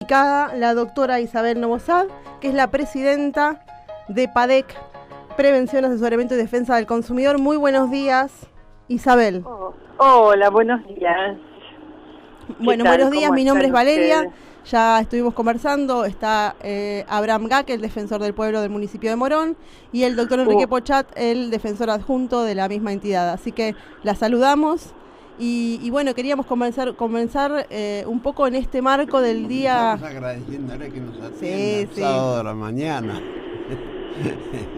La doctora Isabel Novosad, que es la presidenta de PADEC, Prevención, Asesoramiento y Defensa del Consumidor. Muy buenos días, Isabel. Hola, buenos días. Bueno, buenos días, mi nombre es Valeria. Ya estuvimos conversando, está Abraham Gack, el defensor del pueblo del municipio de Morón, y el doctor Enrique Pochat, el defensor adjunto de la misma entidad. Así que la saludamos. Y bueno, queríamos comenzar un poco en este marco del día. Estamos agradeciéndole que nos atienda sábado de la mañana.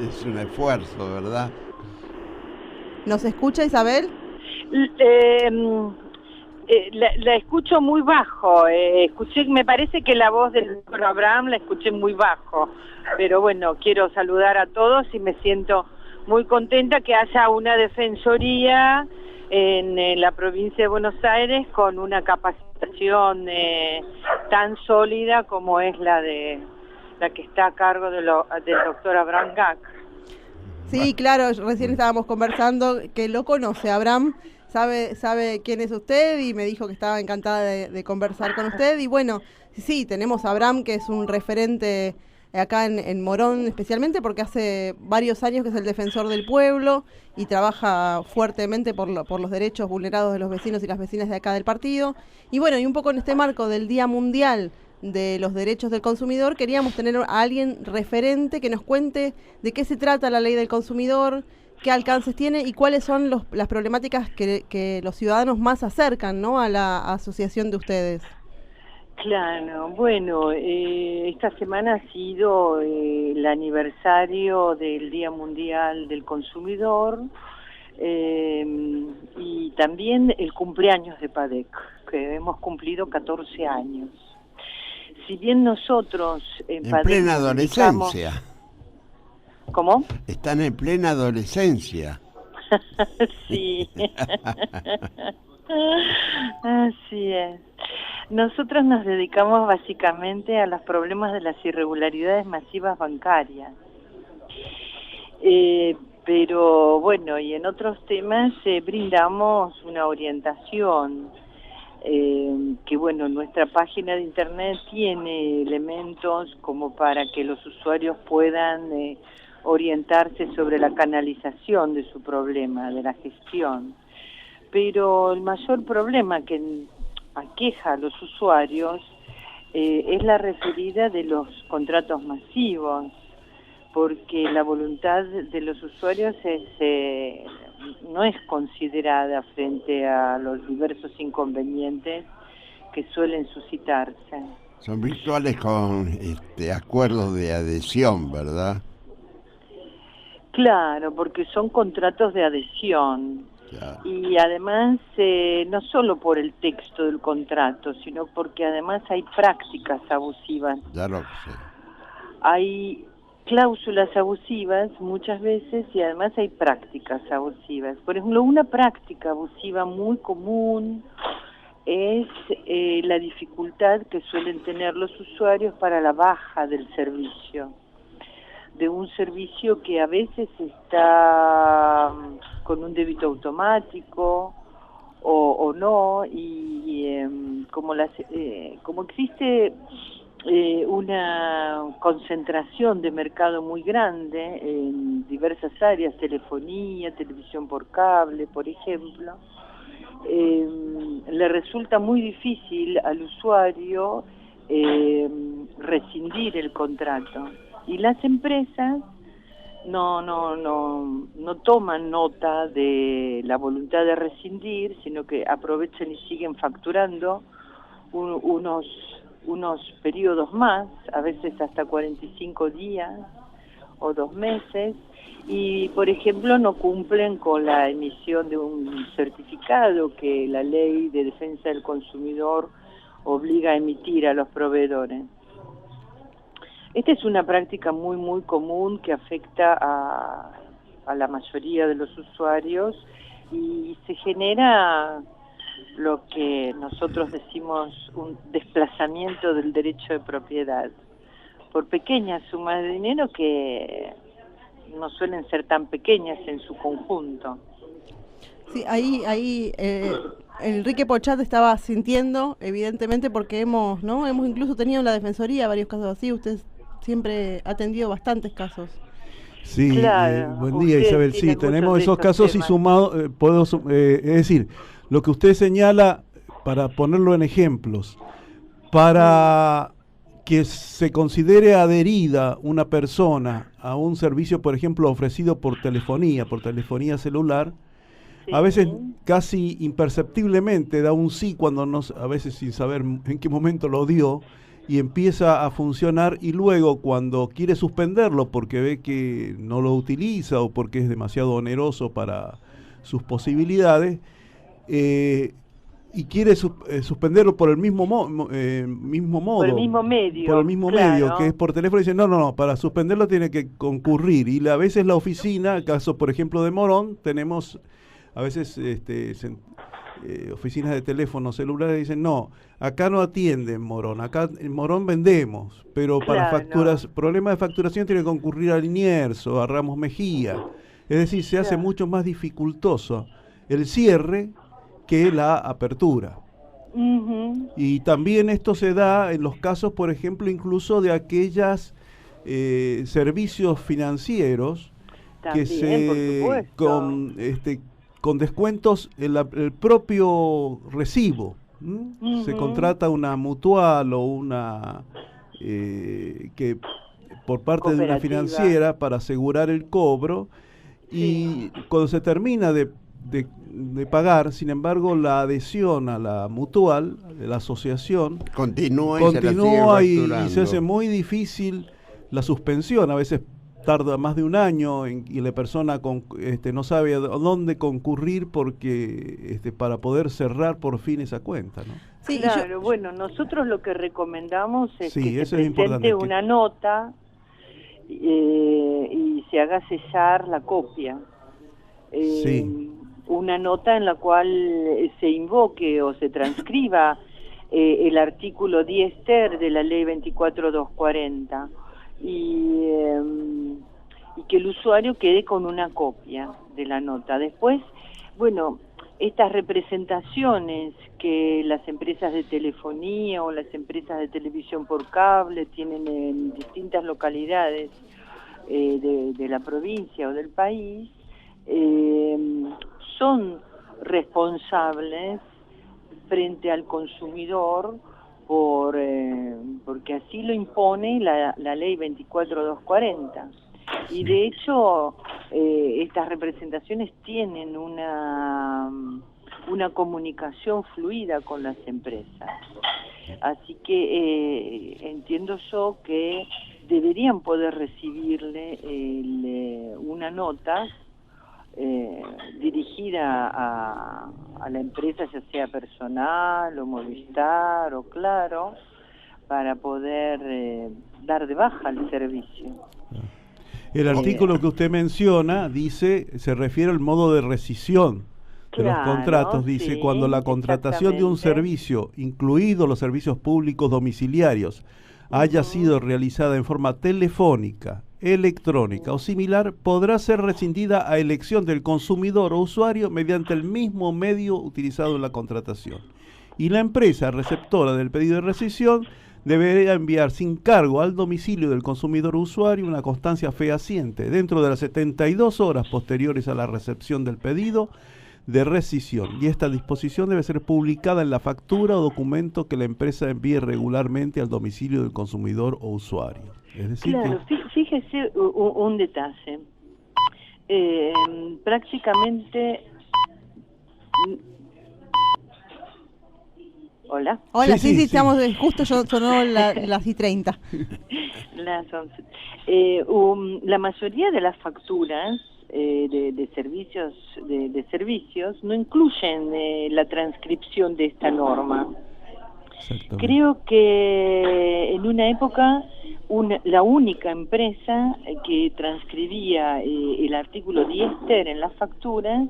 Es un esfuerzo, ¿verdad? ¿Nos escucha, Isabel? La escucho muy bajo. Me parece que la voz del doctor Abraham la escuché muy bajo. Pero bueno, quiero saludar a todos y me siento muy contenta que haya una defensoría en la provincia de Buenos Aires con una capacitación tan sólida como es la que está a cargo del doctor Abraham Gack. Sí, claro, recién estábamos conversando que lo conoce Abraham, sabe quién es usted y me dijo que estaba encantada de conversar con usted. Y bueno, sí, tenemos a Abraham, que es un referente acá en Morón, especialmente porque hace varios años que es el defensor del pueblo y trabaja fuertemente por los derechos vulnerados de los vecinos y las vecinas de acá del partido. Y bueno, y un poco en este marco del Día Mundial de los Derechos del Consumidor, queríamos tener a alguien referente que nos cuente de qué se trata la ley del consumidor, qué alcances tiene y cuáles son las problemáticas que los ciudadanos más acercan, ¿no?, a la asociación de ustedes. Claro, bueno, esta semana ha sido el aniversario del Día Mundial del Consumidor y también el cumpleaños de PADEC, que hemos cumplido 14 años. Si bien nosotros en plena adolescencia. ¿Cómo? Están en plena adolescencia. Sí. Así es. Nosotros nos dedicamos básicamente a los problemas de las irregularidades masivas bancarias. Pero bueno, y en otros temas brindamos una orientación. Que bueno, nuestra página de internet tiene elementos como para que los usuarios puedan orientarse sobre la canalización de su problema, de la gestión. Pero el mayor problema que aqueja a los usuarios es la referida de los contratos masivos, porque la voluntad de los usuarios no es considerada frente a los diversos inconvenientes que suelen suscitarse. Son virtuales con acuerdos de adhesión, ¿verdad? Claro, porque son contratos de adhesión. Claro. Y además, no solo por el texto del contrato, sino porque además hay prácticas abusivas. Ya lo sé. Hay cláusulas abusivas muchas veces y además hay prácticas abusivas. Por ejemplo, una práctica abusiva muy común es la dificultad que suelen tener los usuarios para la baja del servicio, de un servicio que a veces está con un débito automático o no, y como existe una concentración de mercado muy grande en diversas áreas, telefonía, televisión por cable, por ejemplo, le resulta muy difícil al usuario rescindir el contrato. Y las empresas no toman nota de la voluntad de rescindir, sino que aprovechan y siguen facturando unos periodos más, a veces hasta 45 días o 2 meses, y por ejemplo no cumplen con la emisión de un certificado que la Ley de Defensa del Consumidor obliga a emitir a los proveedores. Esta es una práctica muy muy común que afecta a la mayoría de los usuarios y se genera lo que nosotros decimos un desplazamiento del derecho de propiedad por pequeñas sumas de dinero que no suelen ser tan pequeñas en su conjunto. Sí, ahí Enrique Pochat estaba sintiendo, evidentemente, porque hemos incluso tenido en la Defensoría varios casos así. Usted siempre ha atendido bastantes casos. Sí, Claro, buen día, ustedes Isabel. Sí, tienen tenemos muchos de esos esos casos y temas. sumado, es decir, lo que usted señala, para ponerlo en ejemplos, para que se considere adherida una persona a un servicio, por ejemplo, ofrecido por telefonía celular, a veces Sí. casi imperceptiblemente da un sí cuando no, a veces sin saber en qué momento lo dio, y empieza a funcionar, y luego cuando quiere suspenderlo porque ve que no lo utiliza o porque es demasiado oneroso para sus posibilidades, y quiere suspenderlo por el mismo mismo Por el modo, mismo medio, por el mismo medio, que es claro. por teléfono, dice no, para suspenderlo tiene que concurrir, y a veces la oficina, caso por ejemplo de Morón, tenemos a veces oficinas de teléfono celulares, dicen no, acá no atienden Morón, acá en Morón vendemos, pero para Claro, problemas de facturación tiene que concurrir a Liniers o a Ramos Mejía. Es decir, se hace claro. mucho más dificultoso el cierre que la apertura. Ujú. Y también esto se da en los casos, por ejemplo, incluso de aquellas servicios financieros que También, por supuesto. con descuentos en el propio recibo. Se Ujú. contrata una mutual o una que por parte de una Cooperativa, financiera para asegurar el cobro, sí. y cuando se termina de pagar, sin embargo, la adhesión a la mutual, de la asociación, Continúa y se la sigue continúa, y se hace facturando. muy difícil la suspensión. A veces tarda más de un año y la persona no sabe a dónde concurrir porque para poder cerrar por fin esa cuenta, ¿no? Sí, y yo, Claro, bueno, nosotros lo que recomendamos es que Sí, se eso es importante. presente una nota y se haga sellar la copia. Sí, Una nota en la cual se invoque o se transcriba el artículo 10 ter de la ley 24240 y que el usuario quede con una copia de la nota. Después, bueno, estas representaciones que las empresas de telefonía o las empresas de televisión por cable tienen en distintas localidades de la provincia o del país, son responsables frente al consumidor porque así lo impone la ley 24240. Y de hecho, estas representaciones tienen una comunicación fluida con las empresas. Así que entiendo yo que deberían poder recibirle una nota dirigida a la empresa, ya sea personal o Movistar o Claro, para poder dar de baja el servicio. el artículo que usted menciona se refiere al modo de rescisión de los Claro, contratos. Dice, cuando sí, la contratación de un exactamente. servicio, incluidos los servicios públicos domiciliarios, haya sido realizada en forma telefónica, electrónica o similar, podrá ser rescindida a elección del consumidor o usuario mediante el mismo medio utilizado en la contratación. Y la empresa receptora del pedido de rescisión deberá enviar sin cargo al domicilio del consumidor o usuario una constancia fehaciente dentro de las 72 horas posteriores a la recepción del pedido de rescisión, y esta disposición debe ser publicada en la factura o documento que la empresa envíe regularmente al domicilio del consumidor o usuario. Es decir que... Claro, fíjese un detalle. Prácticamente... Hola. hola, Sí, sí, sí. estamos, justo sonó las y 30. Las 11. La mayoría de las facturas de servicios de servicios no incluyen la transcripción de esta norma. Exactamente. Creo que en una época la única empresa que transcribía el artículo 10 ter en las facturas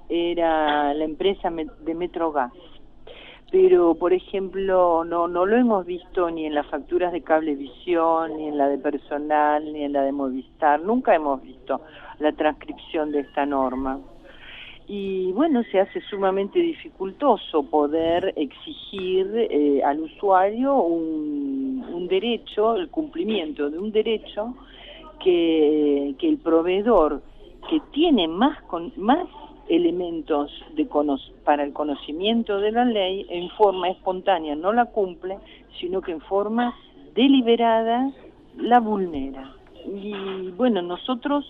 era la empresa de Metrogas. Pero, por ejemplo, no lo hemos visto ni en las facturas de Cablevisión, ni en la de personal, ni en la de Movistar. Nunca hemos visto la transcripción de esta norma. Y bueno, se hace sumamente dificultoso poder exigir al usuario un derecho, el cumplimiento de un derecho que el proveedor, que tiene más elementos para el conocimiento de la ley, en forma espontánea no la cumple, sino que en forma deliberada la vulnera. Y bueno, nosotros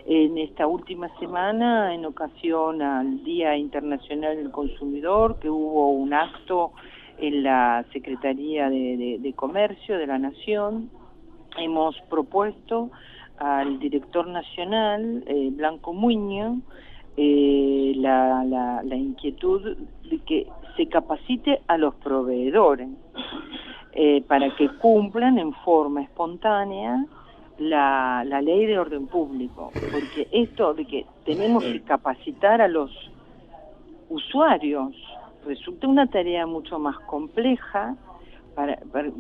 en esta última semana, en ocasión al Día Internacional del Consumidor, que hubo un acto en la Secretaría de Comercio de la Nación, hemos propuesto al director nacional, Blanco Muñoz, la inquietud de que se capacite a los proveedores para que cumplan en forma espontánea la ley de orden público, porque esto de que tenemos que capacitar a los usuarios resulta una tarea mucho más compleja,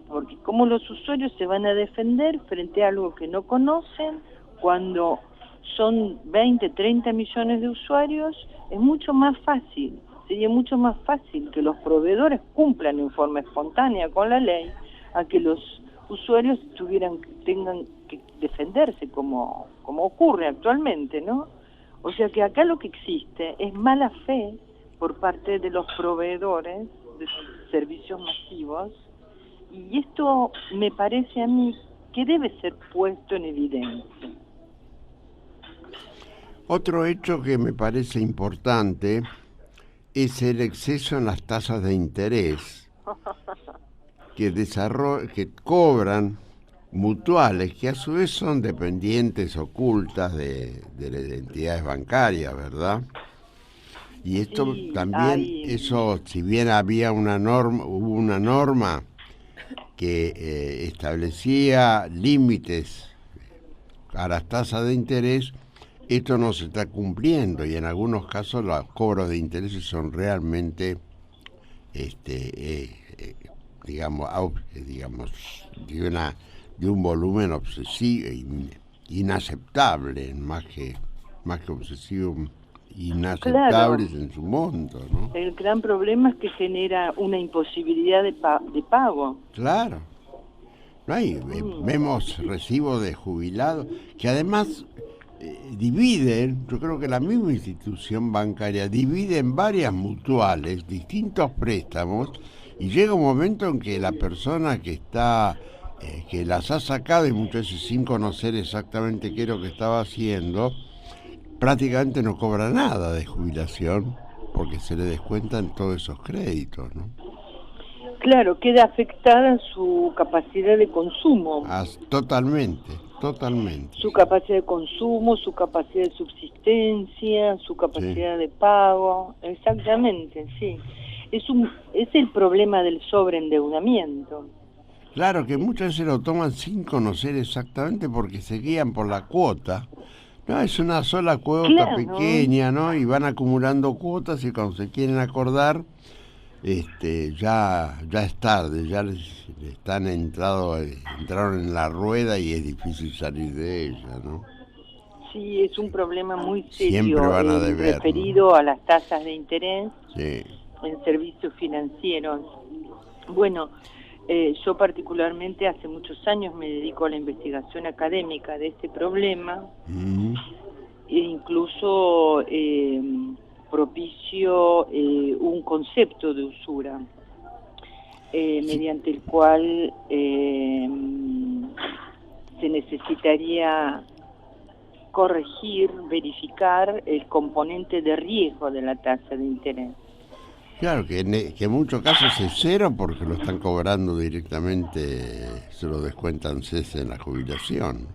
porque cómo los usuarios se van a defender frente a algo que no conocen cuando son 20, 30 millones de usuarios. Es mucho más fácil, sería mucho más fácil que los proveedores cumplan en forma espontánea con la ley a que los usuarios tengan que defenderse como ocurre actualmente, ¿no? O sea que acá lo que existe es mala fe por parte de los proveedores de servicios masivos, y esto me parece a mí que debe ser puesto en evidencia. Otro hecho que me parece importante es el exceso en las tasas de interés que cobran mutuales, que a su vez son dependientes ocultas de las entidades bancarias, ¿verdad? Y esto sí, también, eso, si bien hubo una norma que establecía límites a las tasas de interés, esto no se está cumpliendo, y en algunos casos los cobros de intereses son realmente digamos de un volumen obsesivo, inaceptable, más que obsesivo, inaceptables, claro, en su monto, ¿no? El gran problema es que genera una imposibilidad de pago. Claro. No hay, vemos recibos de jubilados que además dividen, yo creo que la misma institución bancaria divide en varias mutuales distintos préstamos, y llega un momento en que la persona que está que las ha sacado, y muchas veces sin conocer exactamente qué es lo que estaba haciendo, prácticamente no cobra nada de jubilación porque se le descuentan todos esos créditos, ¿no? Claro, queda afectada su capacidad de consumo. Totalmente. Su capacidad de consumo, su capacidad de subsistencia, su capacidad de pago, exactamente, sí. Es el problema del sobreendeudamiento. Claro, que muchas veces lo toman sin conocer exactamente porque se guían por la cuota. No, es una sola cuota, claro, pequeña, ¿no? Y van acumulando cuotas, y cuando se quieren acordar, ya es tarde, ya entraron en la rueda y es difícil salir de ella, ¿no? Sí, es un problema muy serio. Siempre van a deber, referido, ¿no?, a las tasas de interés, sí, en servicios financieros. Bueno, yo particularmente hace muchos años me dedico a la investigación académica de este problema, e incluso propicio un concepto de usura, mediante el cual se necesitaría corregir, verificar el componente de riesgo de la tasa de interés. Claro, que en muchos casos es cero porque lo están cobrando directamente, se lo descuentan cese en la jubilación.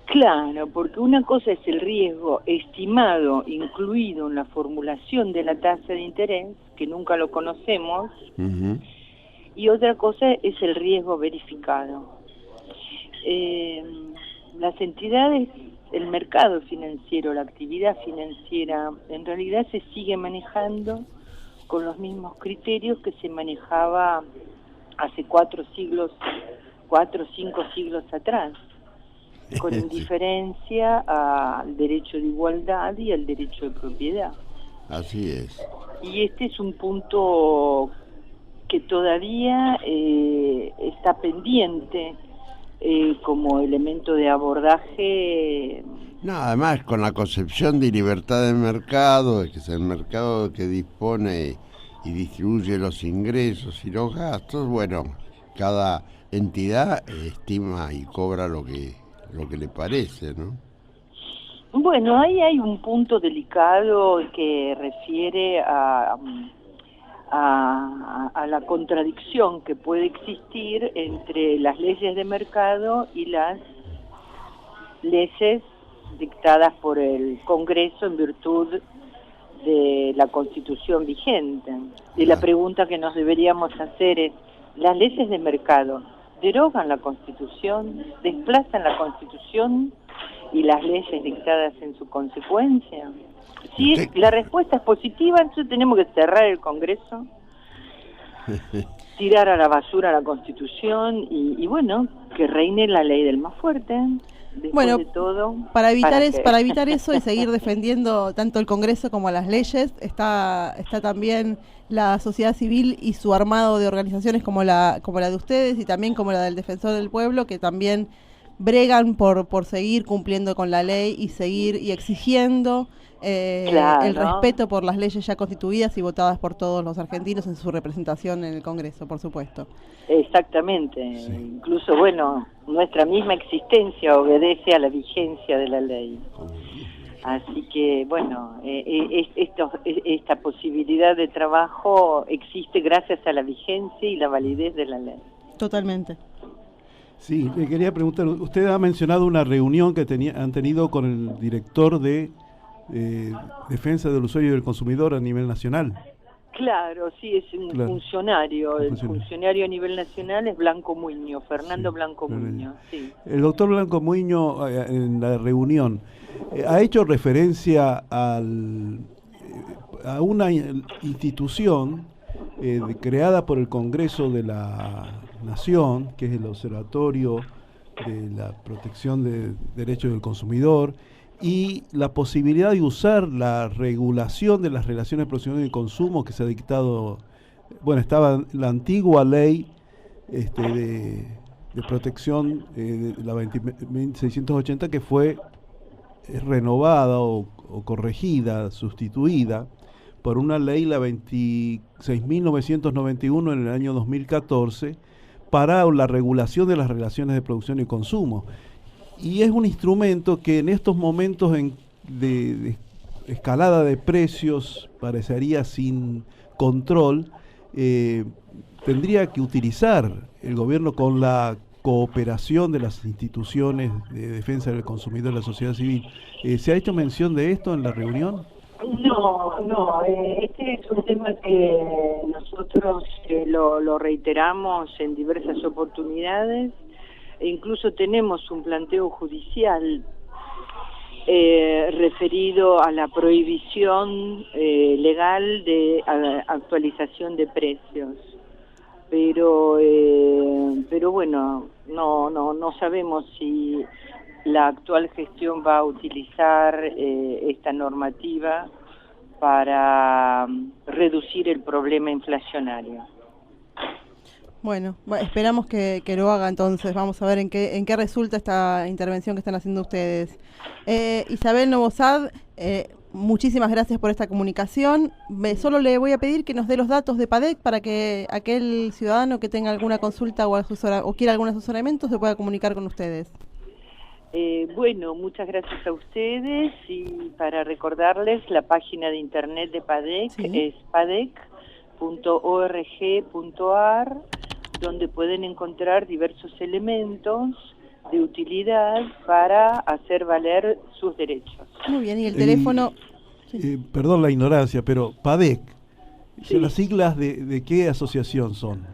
Claro, porque una cosa es el riesgo estimado, incluido en la formulación de la tasa de interés, que nunca lo conocemos, y otra cosa es el riesgo verificado. Las entidades, el mercado financiero, la actividad financiera, en realidad se sigue manejando con los mismos criterios que se manejaba hace 4 o 5 siglos atrás, con indiferencia al derecho de igualdad y al derecho de propiedad. Así es. Y este es un punto que todavía está pendiente como elemento de abordaje. No, además con la concepción de libertad de mercado, que es el mercado que dispone y distribuye los ingresos y los gastos, bueno, cada entidad estima y cobra lo que le parece, ¿no? Bueno, ahí hay un punto delicado que refiere a la contradicción que puede existir entre las leyes de mercado y las leyes dictadas por el Congreso en virtud de la Constitución vigente. Y la pregunta que nos deberíamos hacer es, ¿las leyes de mercado derogan la Constitución, desplazan la Constitución y las leyes dictadas en su consecuencia? Si la respuesta es positiva, entonces tenemos que cerrar el Congreso, tirar a la basura la Constitución y bueno, que reine la ley del más fuerte. Después de todo, para evitar eso y seguir defendiendo tanto el Congreso como las leyes, está también la sociedad civil y su armado de organizaciones como la de ustedes y también como la del Defensor del Pueblo, que también bregan por seguir cumpliendo con la ley y seguir y exigiendo el respeto por las leyes ya constituidas y votadas por todos los argentinos en su representación en el Congreso, por supuesto. Exactamente. Sí. Incluso, bueno, nuestra misma existencia obedece a la vigencia de la ley. Así que, bueno, esta posibilidad de trabajo existe gracias a la vigencia y la validez de la ley. Totalmente. Sí, le quería preguntar, usted ha mencionado una reunión que han tenido con el director de Defensa del Usuario y del Consumidor a nivel nacional. Claro, sí, es un funcionario. El funcionario a nivel nacional es Blanco Muñoz, Fernando Blanco Muñoz. Sí. El doctor Blanco Muñoz en la reunión ha hecho referencia a una institución creada por el Congreso de la Nación, que es el Observatorio de la Protección de Derechos del Consumidor, y la posibilidad de usar la regulación de las relaciones de producción y consumo que se ha dictado. Bueno, estaba la antigua ley de protección de la 2680, que fue renovada o corregida, sustituida por una ley, la 26.991 en el año 2014, para la regulación de las relaciones de producción y consumo. Y es un instrumento que en estos momentos de escalada de precios, parecería sin control, tendría que utilizar el gobierno con la cooperación de las instituciones de defensa del consumidor y la sociedad civil. ¿Se ha hecho mención de esto en la reunión? No, este es un tema que nosotros lo reiteramos en diversas oportunidades. E incluso tenemos un planteo judicial referido a la prohibición legal de actualización de precios, pero bueno, no sabemos si la actual gestión va a utilizar esta normativa para reducir el problema inflacionario. Bueno, esperamos que lo haga entonces. Vamos a ver en qué resulta esta intervención que están haciendo ustedes. Isabel Novosad, muchísimas gracias por esta comunicación. Solo le voy a pedir que nos dé los datos de PADEC para que aquel ciudadano que tenga alguna consulta o quiera algún asesoramiento se pueda comunicar con ustedes. Bueno, muchas gracias a ustedes, y para recordarles, la página de internet de PADEC es padec.org.ar, donde pueden encontrar diversos elementos de utilidad para hacer valer sus derechos. Muy bien, y el teléfono... Perdón la ignorancia, pero PADEC, ¿las siglas de qué asociación son?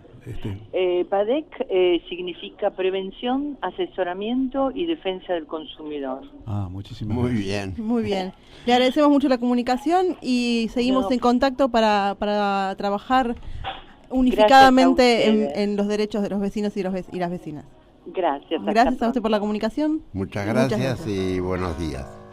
PADEC significa Prevención, Asesoramiento y Defensa del Consumidor. Muchísimas gracias. Muy bien. Muy bien. Le agradecemos mucho la comunicación y seguimos en contacto para trabajar unificadamente en los derechos de los vecinos y las vecinas. Gracias. Gracias a usted por la comunicación. Muchas gracias y buenos días.